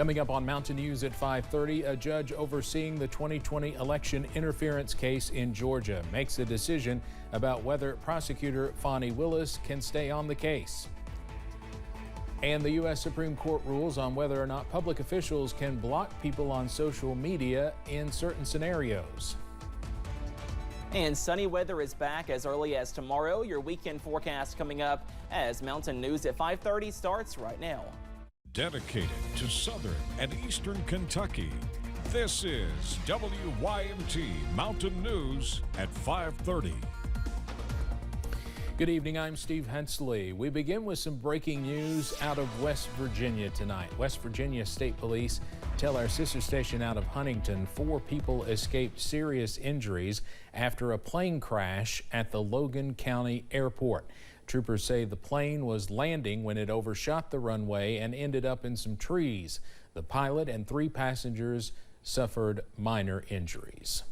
Coming up on Mountain News at 5:30, a judge overseeing the 2020 election interference case in Georgia makes a decision about whether prosecutor Fani Willis can stay on the case. And the U.S. Supreme Court rules on whether or not public officials can block people on social media in certain scenarios. And sunny weather is back as early as tomorrow. Your weekend forecast coming up as Mountain News at 5:30 starts right now. Dedicated to southern and eastern Kentucky, this is WYMT Mountain News at 5:30. Good evening, I'm Steve Hensley. We begin with some breaking news out of West Virginia tonight. West Virginia State Police tell our sister station out of Huntington 4 people escaped serious injuries after a plane crash at the Logan County Airport. Troopers say the plane was landing when it overshot the runway and ended up in some trees. The pilot and 3 passengers suffered minor injuries.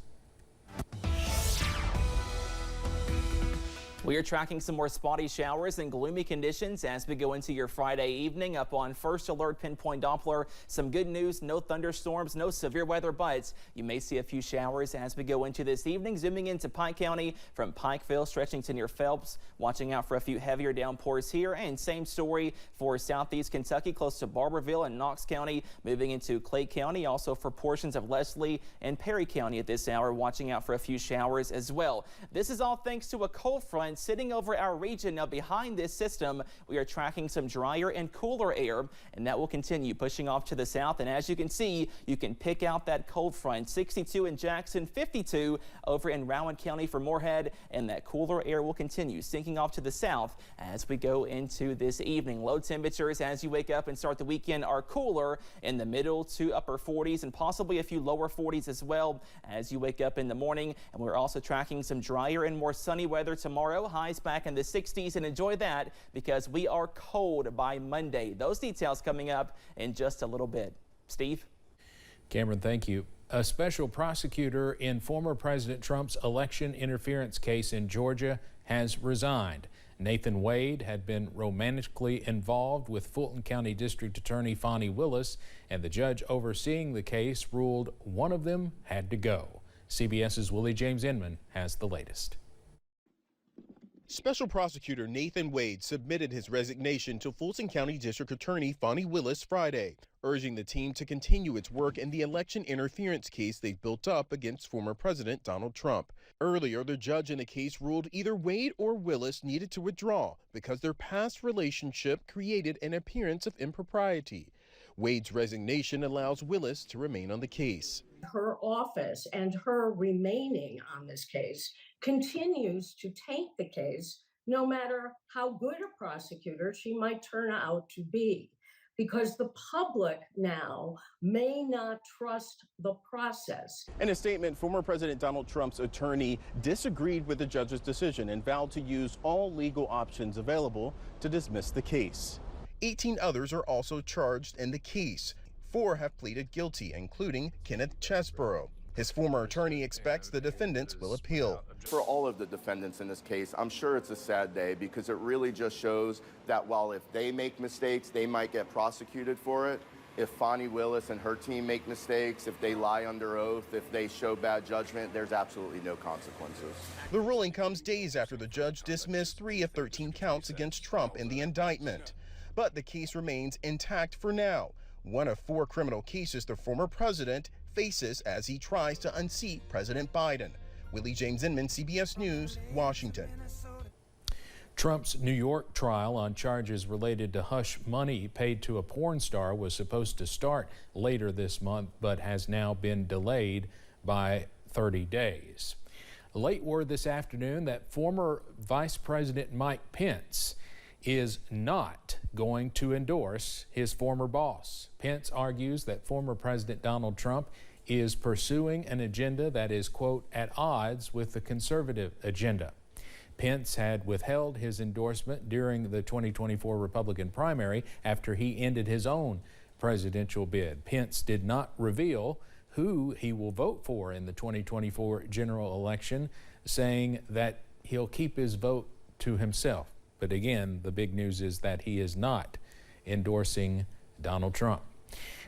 We are tracking some more spotty showers and gloomy conditions as we go into your Friday evening. Up on First Alert Pinpoint Doppler, some good news, no thunderstorms, no severe weather, but you may see a few showers as we go into this evening. Zooming into Pike County from Pikeville stretching to near Phelps, watching out for a few heavier downpours here. And same story for southeast Kentucky, close to Barberville and Knox County, moving into Clay County, also for portions of Leslie and Perry County at this hour, watching out for a few showers as well. This is all thanks to a cold front sitting over our region. Now behind this system, we are tracking some drier and cooler air, and that will continue pushing off to the south. And as you can see, you can pick out that cold front. 62 in Jackson, 52 over in Rowan County for Moorhead, and that cooler air will continue sinking off to the south as we go into this evening. Low temperatures as you wake up and start the weekend are cooler in the middle to upper 40s and possibly a few lower 40s as well as you wake up in the morning. And we're also tracking some drier and more sunny weather tomorrow. Highs back in the 60s, and enjoy that because we are cold by Monday. Those details coming up in just a little bit. Steve? Cameron, thank you. A special prosecutor in former President Trump's election interference case in Georgia has resigned. Nathan Wade had been romantically involved with Fulton County District Attorney Fani Willis, and the judge overseeing the case ruled one of them had to go. CBS's Willie James Inman has the latest. Special Prosecutor Nathan Wade submitted his resignation to Fulton County District Attorney Fani Willis Friday, urging the team to continue its work in the election interference case they've built up against former President Donald Trump. Earlier, the judge in the case ruled either Wade or Willis needed to withdraw because their past relationship created an appearance of impropriety. Wade's resignation allows Willis to remain on the case. Her office and her remaining on this case continues to taint the case, no matter how good a prosecutor she might turn out to be, because the public now may not trust the process. In a statement, former President Donald Trump's attorney disagreed with the judge's decision and vowed to use all legal options available to dismiss the case. 18 others are also charged in the case. 4 have pleaded guilty, including Kenneth Chesborough. His former attorney expects the defendants will appeal. For all of the defendants in this case, I'm sure it's a sad day because it really just shows that while if they make mistakes, they might get prosecuted for it. If Fani Willis and her team make mistakes, if they lie under oath, if they show bad judgment, there's absolutely no consequences. The ruling comes days after the judge dismissed 3 of 13 counts against Trump in the indictment. But the case remains intact for now. One of 4 criminal cases the former president faces as he tries to unseat President Biden. Willie James Inman, CBS News, Washington. Trump's New York trial on charges related to hush money paid to a porn star was supposed to start later this month, but has now been delayed by 30 days. Late word this afternoon that former Vice President Mike Pence is not going to endorse his former boss. Pence argues that former President Donald Trump is pursuing an agenda that is, quote, at odds with the conservative agenda. Pence had withheld his endorsement during the 2024 Republican primary after he ended his own presidential bid. Pence did not reveal who he will vote for in the 2024 general election, saying that he'll keep his vote to himself. But again, the big news is that he is not endorsing Donald Trump.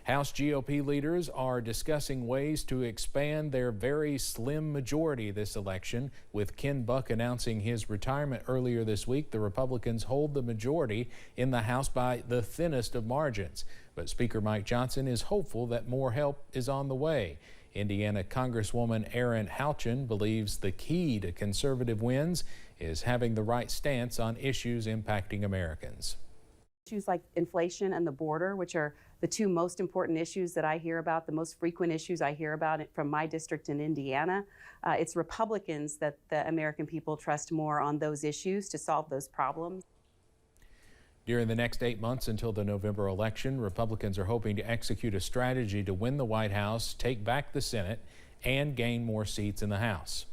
House GOP leaders are discussing ways to expand their very slim majority this election. With Ken Buck announcing his retirement earlier this week, the Republicans hold the majority in the House by the thinnest of margins. But Speaker Mike Johnson is hopeful that more help is on the way. Indiana Congresswoman Erin Houchin believes the key to conservative wins is having the right stance on issues impacting Americans. Issues like inflation and the border, which are the two most important issues that I hear about, the most frequent issues I hear about from my district in Indiana. It's Republicans that the American people trust more on those issues to solve those problems. During the next 8 months until the November election, Republicans are hoping to execute a strategy to win the White House, take back the Senate, and gain more seats in the House.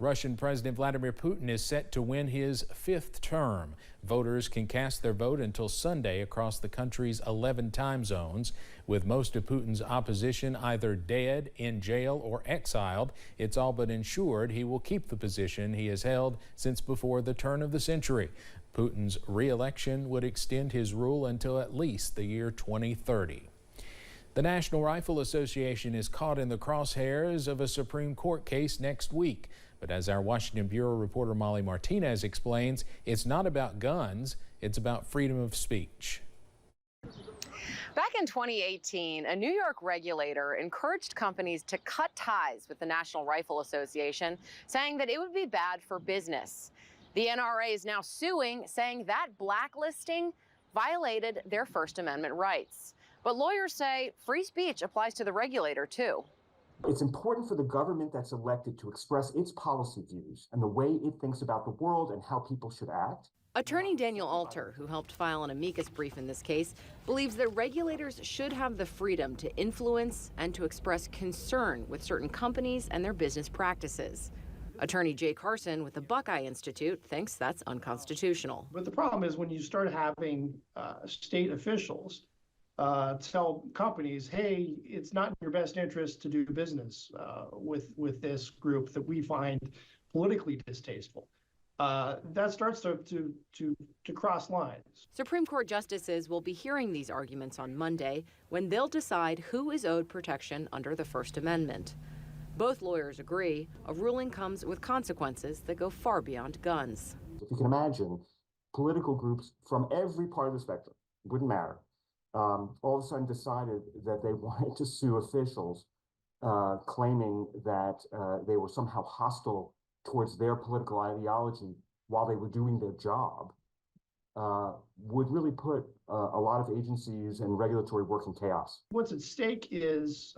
Russian President Vladimir Putin is set to win his 5th term. Voters can cast their vote until Sunday across the country's 11 time zones. With most of Putin's opposition either dead, in jail, or exiled, it's all but ensured he will keep the position he has held since before the turn of the century. Putin's re-election would extend his rule until at least the year 2030. The National Rifle Association is caught in the crosshairs of a Supreme Court case next week. But as our Washington Bureau reporter Molly Martinez explains, it's not about guns, it's about freedom of speech. Back in 2018, a New York regulator encouraged companies to cut ties with the National Rifle Association, saying that it would be bad for business. The NRA is now suing, saying that blacklisting violated their First Amendment rights. But lawyers say free speech applies to the regulator, too. It's important for the government that's elected to express its policy views and the way it thinks about the world and how people should act. Attorney Daniel Alter, who helped file an amicus brief in this case, believes that regulators should have the freedom to influence and to express concern with certain companies and their business practices. Attorney Jay Carson with the Buckeye Institute thinks that's unconstitutional. But the problem is when you start having state officials tell companies, hey, it's not in your best interest to do business with this group that we find politically distasteful. That starts to cross lines. Supreme Court justices will be hearing these arguments on Monday when they'll decide who is owed protection under the First Amendment. Both lawyers agree a ruling comes with consequences that go far beyond guns. If you can imagine, political groups from every part of the spectrum, wouldn't matter, all of a sudden decided that they wanted to sue officials, claiming that they were somehow hostile towards their political ideology while they were doing their job, would really put a lot of agencies and regulatory work in chaos. What's at stake is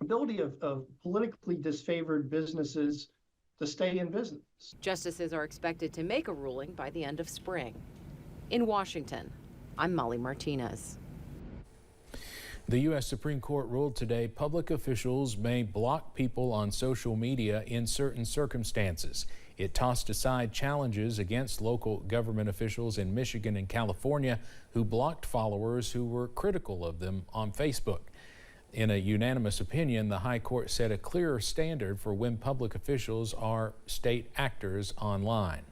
ability of politically disfavored businesses to stay in business. Justices are expected to make a ruling by the end of spring. In Washington, I'm Molly Martinez. The U.S. Supreme Court ruled today public officials may block people on social media in certain circumstances. It tossed aside challenges against local government officials in Michigan and California who blocked followers who were critical of them on Facebook. In a unanimous opinion, the High Court set a clearer standard for when public officials are state actors online.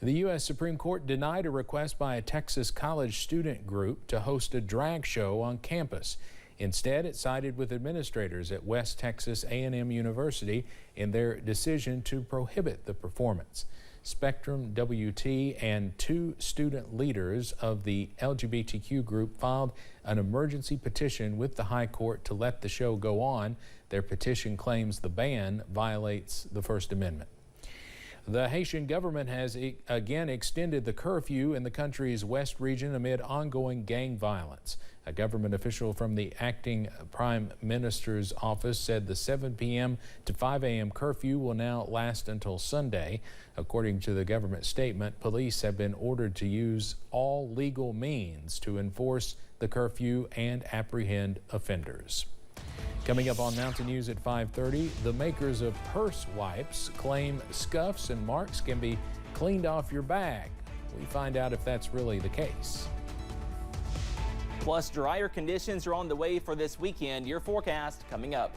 The U.S. Supreme Court denied a request by a Texas college student group to host a drag show on campus. Instead, it sided with administrators at West Texas A&M University in their decision to prohibit the performance. Spectrum, WT, and 2 student leaders of the LGBTQ group filed an emergency petition with the High Court to let the show go on. Their petition claims the ban violates the First Amendment. The Haitian government has again extended the curfew in the country's west region amid ongoing gang violence. A government official from the acting prime minister's office said the 7 p.m. to 5 a.m. curfew will now last until Sunday. According to the government statement, police have been ordered to use all legal means to enforce the curfew and apprehend offenders. Coming up on Mountain News at 5:30, the makers of purse wipes claim scuffs and marks can be cleaned off your bag. We find out if that's really the case. Plus, drier conditions are on the way for this weekend. Your forecast coming up.